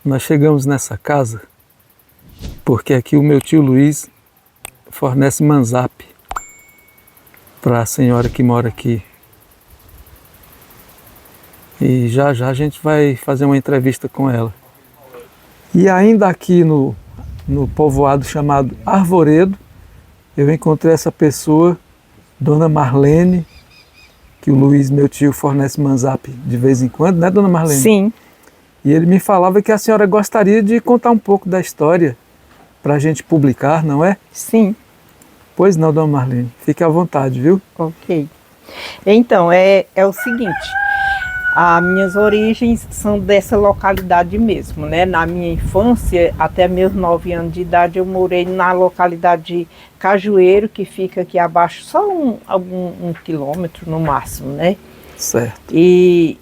Nós chegamos nessa casa porque aqui o meu tio Luiz fornece manzap para a senhora que mora aqui. E já já a gente vai fazer uma entrevista com ela. E ainda aqui no povoado chamado Arvoredo, eu encontrei essa pessoa, Dona Marlene, que o Luiz, meu tio, fornece manzap de vez em quando, né, Dona Marlene? Sim. E ele me falava que a senhora gostaria de contar um pouco da história para a gente publicar, não é? Sim. Pois não, Dona Marlene, fique à vontade, viu? Ok. Então, é o seguinte, as minhas origens são dessa localidade mesmo, né? Na minha infância, até meus 9 anos de idade, eu morei na localidade de Cajueiro, que fica aqui abaixo, só um quilômetro no máximo, né? Certo. E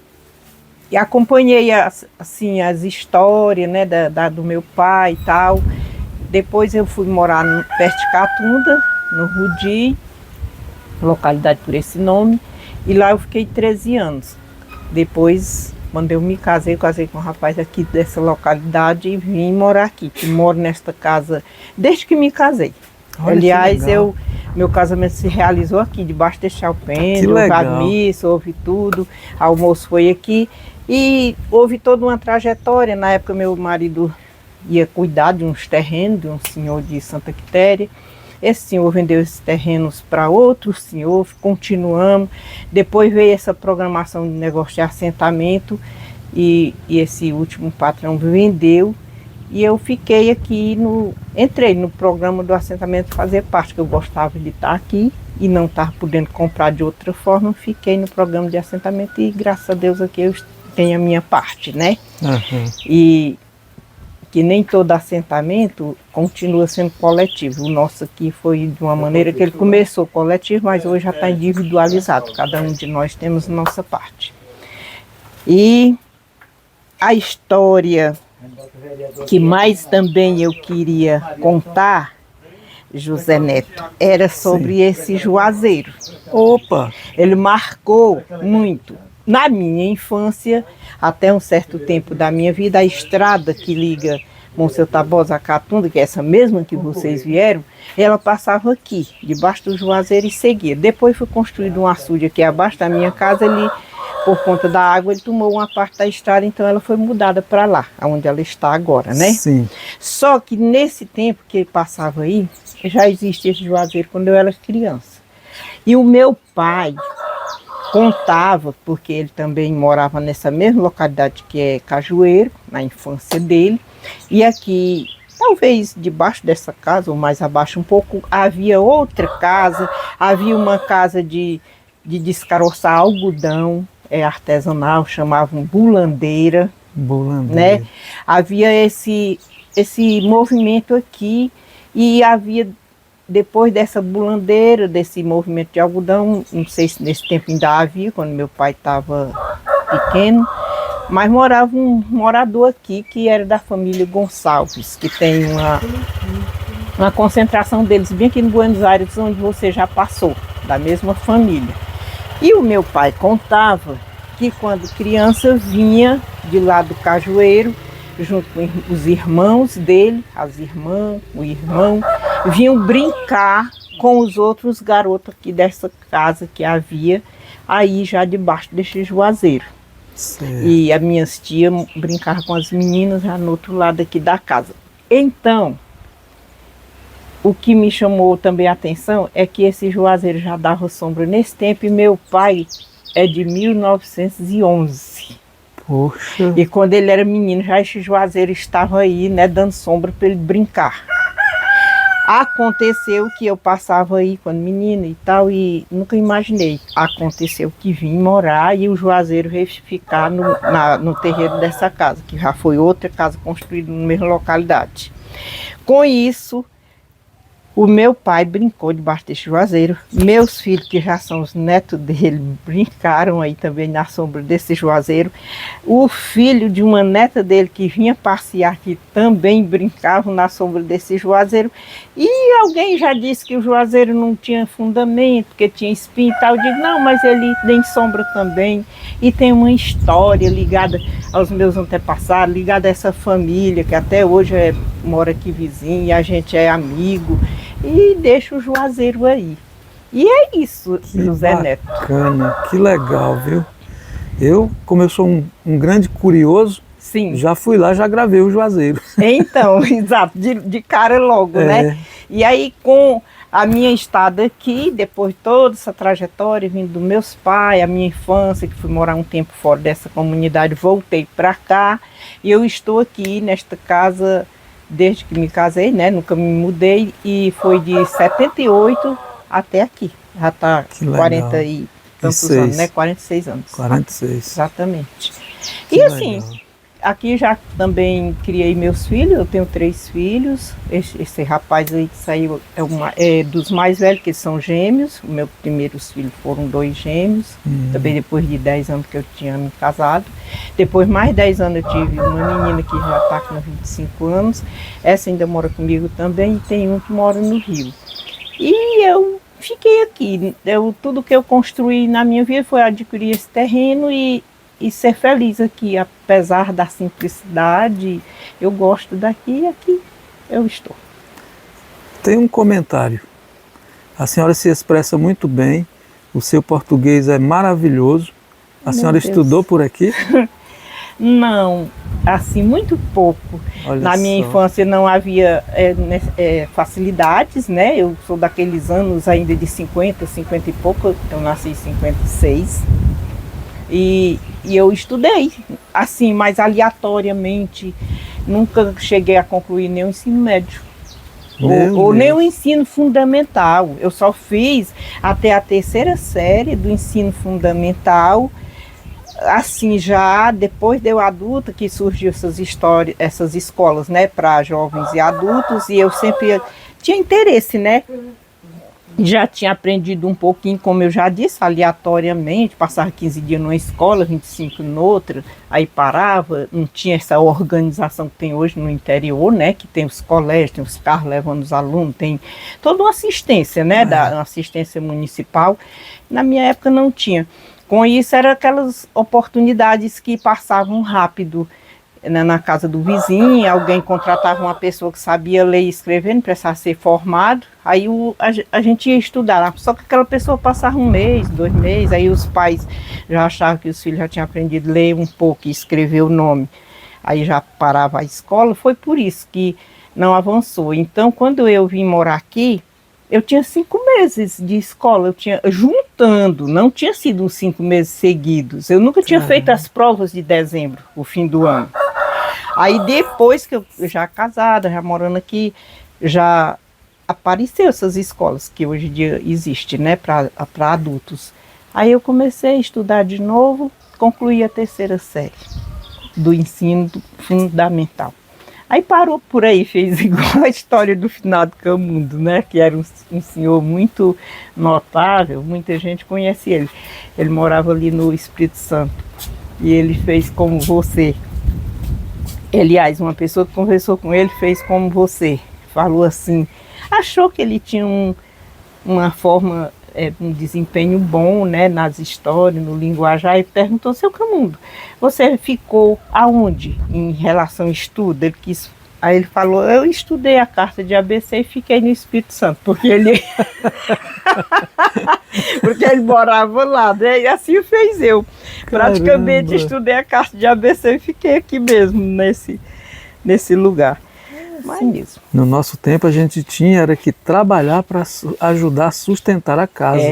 acompanhei assim, as histórias, né, do meu pai e tal. Depois eu fui morar perto de Catunda, no Rudi, localidade por esse nome, e lá eu fiquei 13 anos. Depois, quando eu me casei, com um rapaz aqui dessa localidade e vim morar aqui, que moro nesta casa desde que me casei. Olha, aliás, meu casamento se realizou aqui, debaixo deste alpendre, houve a missa, houve tudo, almoço foi aqui. E houve toda uma trajetória. Na época, meu marido ia cuidar de uns terrenos, de um senhor de Santa Quitéria. Esse senhor vendeu esses terrenos para outro senhor, continuamos. Depois veio essa programação de negócio de assentamento e esse último patrão vendeu. E eu fiquei aqui, entrei no programa do assentamento fazer parte, que eu gostava de estar aqui e não estava podendo comprar de outra forma. Fiquei no programa de assentamento e graças a Deus aqui eu tenho a minha parte, né? Uhum. E que nem todo assentamento continua sendo coletivo. O nosso aqui foi de uma maneira que ele começou coletivo, mas hoje já está individualizado. Cada um de nós temos nossa parte. E a história que mais também eu queria contar, José Neto, era sobre esse Juazeiro. Opa! Ele marcou muito. Na minha infância, até um certo tempo da minha vida, a estrada que liga Monsenhor Tabosa a Catunda, que é essa mesma que vocês vieram, ela passava aqui, debaixo do Juazeiro e seguia. Depois foi construído um açude aqui abaixo da minha casa, por conta da água, ele tomou uma parte da estrada, então ela foi mudada para lá, onde ela está agora, né? Sim. Só que nesse tempo que ele passava aí, já existia esse Juazeiro quando eu era criança. E o meu pai contava, porque ele também morava nessa mesma localidade que é Cajueiro, na infância dele, e aqui, talvez debaixo dessa casa, ou mais abaixo um pouco, havia outra casa, havia uma casa de descaroçar algodão, artesanal, chamavam bulandeira, né? Havia esse movimento aqui e havia, depois dessa bulandeira, desse movimento de algodão, não sei se nesse tempo ainda havia, quando meu pai estava pequeno, mas morava um morador aqui que era da família Gonçalves, que tem uma concentração deles bem aqui no Buenos Aires, onde você já passou, da mesma família. E o meu pai contava que quando criança vinha de lá do Cajueiro, junto com os irmãos dele, as irmãs, o irmão, vinham brincar com os outros garotos aqui dessa casa que havia, aí já debaixo desse Juazeiro. Certo. E as minhas tias brincavam com as meninas já no outro lado aqui da casa. Então, o que me chamou também a atenção é que esse Juazeiro já dava sombra nesse tempo e meu pai é de 1911. Poxa. E quando ele era menino, já esse Juazeiro estava aí, né, dando sombra para ele brincar. Aconteceu que eu passava aí quando menina e tal, e nunca imaginei. Aconteceu que vim morar e o Juazeiro veio ficar no terreiro dessa casa, que já foi outra casa construída na mesma localidade. Com isso, O meu pai brincou debaixo desse juazeiro. Meus filhos, que já são os netos dele, brincaram aí também na sombra desse juazeiro. O filho de uma neta dele que vinha passear aqui também brincava na sombra desse juazeiro. E alguém já disse que o juazeiro não tinha fundamento, que tinha espinho e tal. Eu digo, não, mas ele tem sombra também. E tem uma história ligada aos meus antepassados, ligada a essa família que até hoje mora aqui vizinho e a gente é amigo. E deixa o juazeiro aí. E é isso, José Neto. Bacana, que legal, viu? Como eu sou um grande curioso, sim, já fui lá, já gravei o juazeiro. Então, exato, de cara logo, né? E aí com a minha estada aqui, depois de toda essa trajetória, vindo dos meus pais, a minha infância, que fui morar um tempo fora dessa comunidade, voltei para cá. E eu estou aqui nesta casa desde que me casei, né? Nunca me mudei e foi de 78 até aqui. Já está 40 e tantos anos, né? 46 anos. 46. Exatamente. Que e assim, legal. Aqui já também criei meus filhos, eu tenho 3 filhos. Esse rapaz aí que saiu é dos mais velhos, que são gêmeos. Os meus primeiros filhos foram 2 gêmeos, também depois de 10 anos que eu tinha me casado. Depois mais 10 anos eu tive uma menina que já está com 25 anos. Essa ainda mora comigo também e tem um que mora no Rio. E eu fiquei aqui. Tudo que eu construí na minha vida foi adquirir esse terreno e ser feliz aqui, apesar da simplicidade. Eu gosto daqui e aqui eu estou. Tem um comentário. A senhora se expressa muito bem, o seu português é maravilhoso. A senhora estudou por aqui? Não, assim, muito pouco. Olha Na minha infância não havia facilidades, né? Eu sou daqueles anos ainda de 50 e pouco, eu nasci em 56. E eu estudei, assim, mas aleatoriamente, nunca cheguei a concluir nem o ensino médio, ou nem o ensino fundamental. Eu só fiz até a 3ª série do ensino fundamental, assim, já depois de eu adulta, que surgiu essas escolas, né, para jovens e adultos, e eu sempre tinha interesse, né? Já tinha aprendido um pouquinho, como eu já disse, aleatoriamente, passava 15 dias numa escola, 25 noutra, aí parava, não tinha essa organização que tem hoje no interior, né, que tem os colégios, tem os carros levando os alunos, tem toda uma assistência, né, da assistência municipal. Na minha época não tinha. Com isso, eram aquelas oportunidades que passavam rápido, na casa do vizinho, alguém contratava uma pessoa que sabia ler e escrever, não precisava ser formado, aí a gente ia estudar, só que aquela pessoa passava 1 mês, 2 meses, aí os pais já achavam que os filhos já tinham aprendido a ler um pouco e escrever o nome, aí já parava a escola. Foi por isso que não avançou. Então, quando eu vim morar aqui, eu tinha 5 meses de escola, eu tinha, juntando, não tinha sido uns 5 meses seguidos, eu nunca tinha feito as provas de dezembro, o fim do ano. Aí depois que eu já casada, já morando aqui, já apareceu essas escolas que hoje em dia existem, né, para adultos. Aí eu comecei a estudar de novo, concluí a 3ª série do ensino fundamental. Aí parou por aí, fez igual a história do finado Camundo, né, que era um senhor muito notável, muita gente conhece ele. Ele morava ali no Espírito Santo e ele fez como você. Aliás, uma pessoa que conversou com ele fez como você, falou assim, achou que ele tinha uma forma, um desempenho bom, né, nas histórias, no linguajar, e perguntou: seu Camundo, você ficou aonde em relação ao estudo? Aí ele falou: eu estudei a carta de ABC e fiquei no Espírito Santo, porque ele morava lá, né? E assim fez eu. Praticamente Caramba. Estudei a carta de ABC e fiquei aqui mesmo, nesse lugar. Mas mesmo. No nosso tempo a gente era que trabalhar para ajudar a sustentar a casa.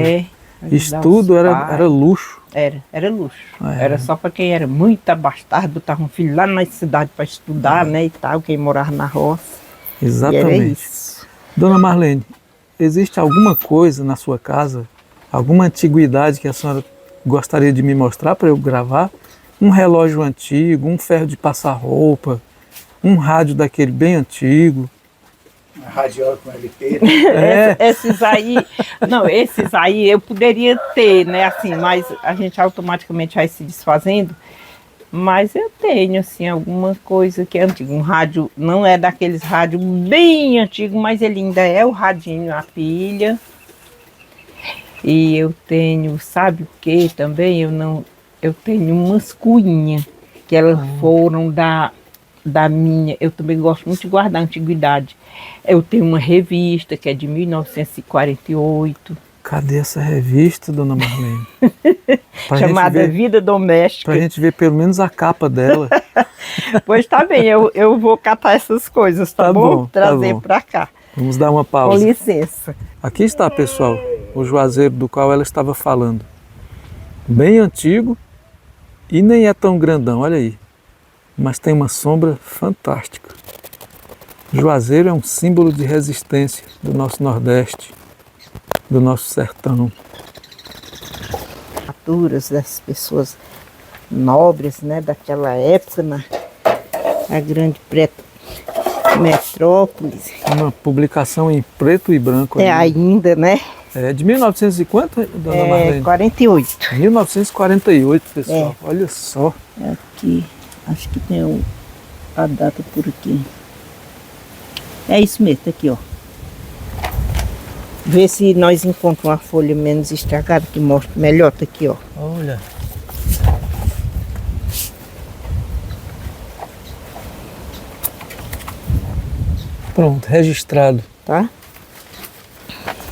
Estudo era luxo. Era luxo. Era só para quem era muito abastado, botava um filho lá na cidade para estudar, né, e tal, quem morava na roça. Exatamente. E era isso. Dona Marlene, existe alguma coisa na sua casa, alguma antiguidade que a senhora gostaria de me mostrar para eu gravar? Um relógio antigo, um ferro de passar roupa, um rádio daquele bem antigo? Uma radiola com LP, né? Esses aí, não, esses aí eu poderia ter, né, assim, mas a gente automaticamente vai se desfazendo. Mas eu tenho, assim, alguma coisa que é antiga. Um rádio, não é daqueles rádios bem antigos, mas ele ainda é o radinho, a pilha. E eu tenho, sabe o que também? Eu tenho umas cuinhas que elas foram da minha. Eu também gosto muito de guardar a antiguidade. Eu tenho uma revista que é de 1948. Cadê essa revista, dona Marlene? Chamada Vida Doméstica. Pra gente ver pelo menos a capa dela. Pois tá bem, eu vou catar essas coisas, tá bom? Trazer pra cá. Vamos dar uma pausa. Com licença. Aqui está, pessoal, o juazeiro do qual ela estava falando. Bem antigo e nem é tão grandão, olha aí. Mas tem uma sombra fantástica. Juazeiro é um símbolo de resistência do nosso Nordeste, do nosso sertão. Das pessoas nobres, né, daquela época, na grande metrópole. Uma publicação em preto e branco. É ainda, né? É de 1900 e quanto, dona Marlene? 48. 1948, pessoal. Olha só. Aqui, acho que tem a data por aqui. É isso mesmo, tá aqui, ó. Vê se nós encontramos uma folha menos estragada que mostra melhor, tá aqui, ó. Olha. Pronto, registrado. Tá?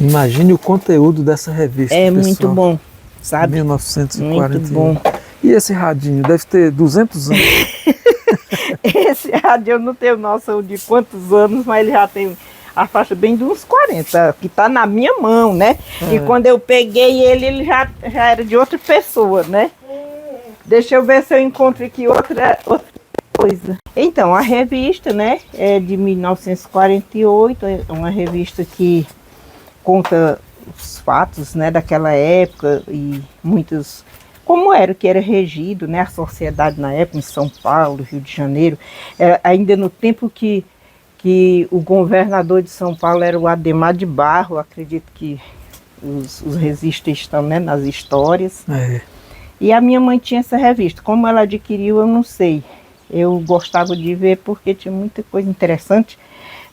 Imagine o conteúdo dessa revista, é pessoal. Muito bom, sabe? 1941. Muito bom. E esse radinho? Deve ter 200 anos. Esse rádio eu não tenho noção de quantos anos, mas ele já tem a faixa bem de uns 40, que tá na minha mão, né? E quando eu peguei ele já era de outra pessoa, né? Deixa eu ver se eu encontro aqui outra coisa. Então, a revista, né, é de 1948, é uma revista que conta os fatos, né, daquela época e muitos, como que era regido, né, a sociedade na época em São Paulo, Rio de Janeiro, ainda no tempo que o governador de São Paulo era o Adhemar de Barros. Acredito que os registros estão, né, nas histórias. E a minha mãe tinha essa revista. Como ela adquiriu, eu não sei. Eu gostava de ver porque tinha muita coisa interessante,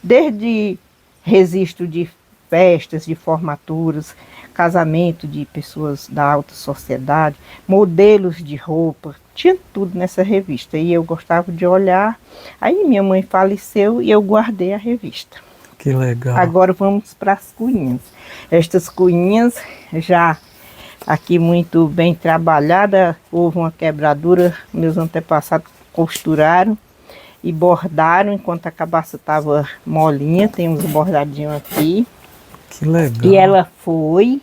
desde registro de festas, de formaturas, casamento de pessoas da alta sociedade, modelos de roupa, tinha tudo nessa revista e eu gostava de olhar. Aí minha mãe faleceu e eu guardei a revista. Que legal. Agora vamos para as cuinhas. Estas cuinhas já aqui muito bem trabalhada, houve uma quebradura, meus antepassados costuraram e bordaram enquanto a cabaça estava molinha, tem uns bordadinhos aqui. Que legal. E ela foi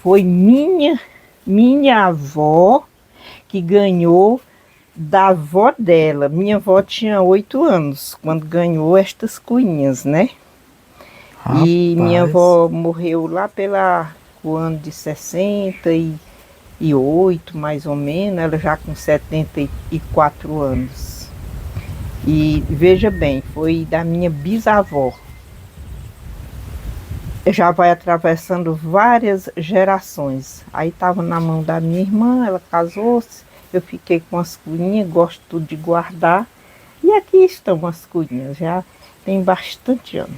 foi minha avó que ganhou da avó dela. Minha avó tinha 8 anos quando ganhou estas cuinhas, né? Rapaz. E minha avó morreu lá o ano de 68, mais ou menos, ela já com 74 anos. E veja bem, foi da minha bisavó. Já vai atravessando várias gerações. Aí estava na mão da minha irmã, ela casou-se, eu fiquei com as cuinhas, gosto tudo de guardar. E aqui estão as cuinhas, já tem bastante ano.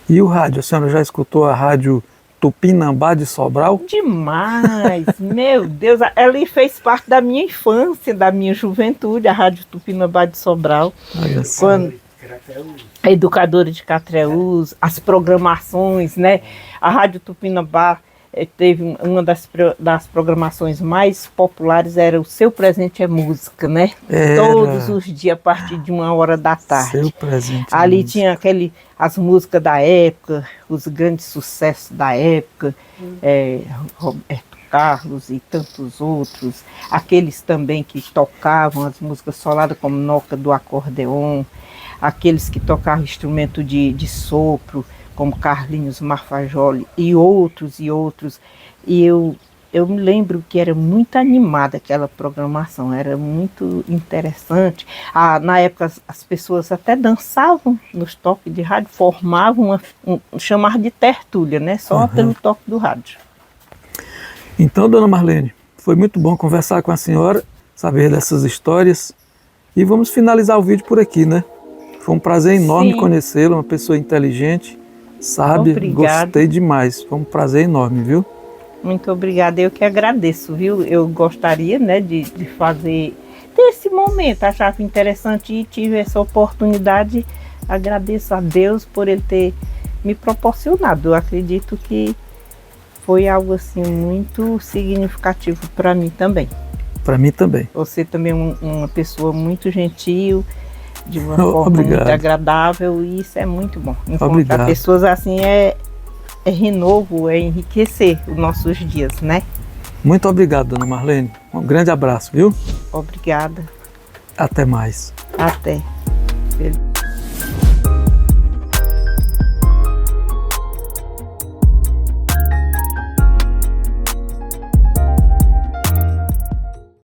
E o rádio? A senhora já escutou a rádio Tupinambá de Sobral? Demais! Meu Deus, ela fez parte da minha infância, da minha juventude, a rádio Tupinambá de Sobral. Olha só. Quando a educadora de Catreús, as programações, né? A Rádio Tupinambá teve uma das programações mais populares, era o Seu Presente é Música, né? Todos os dias, a partir de 1h da tarde. Seu Presente é Ali Música. tinha as músicas da época, os grandes sucessos da época, Roberto Carlos e tantos outros. Aqueles também que tocavam as músicas soladas, como Noca do Acordeon. Aqueles que tocavam instrumento de sopro, como Carlinhos Marfajoli e outros. E eu eu me lembro que era muito animada aquela programação, era muito interessante. Na época as pessoas até dançavam nos toques de rádio, formavam chamar de tertúlia, né? Só pelo toque do rádio. Então, dona Marlene, foi muito bom conversar com a senhora, saber dessas histórias. E vamos finalizar o vídeo por aqui, né? Foi um prazer enorme conhecê-la, uma pessoa inteligente, sábia. Obrigada. Gostei demais. Foi um prazer enorme, viu? Muito obrigada, eu que agradeço, viu? Eu gostaria, né, de fazer desse momento, achava interessante e tive essa oportunidade. Agradeço a Deus por Ele ter me proporcionado. Eu acredito que foi algo assim muito significativo para mim também. Para mim também. Você também é uma pessoa muito gentil, de uma forma muito agradável, e isso é muito bom. Encontrar pessoas assim é renovo, é enriquecer os nossos dias, né? Muito obrigado, dona Marlene. Um grande abraço, viu? Obrigada. Até mais. Até.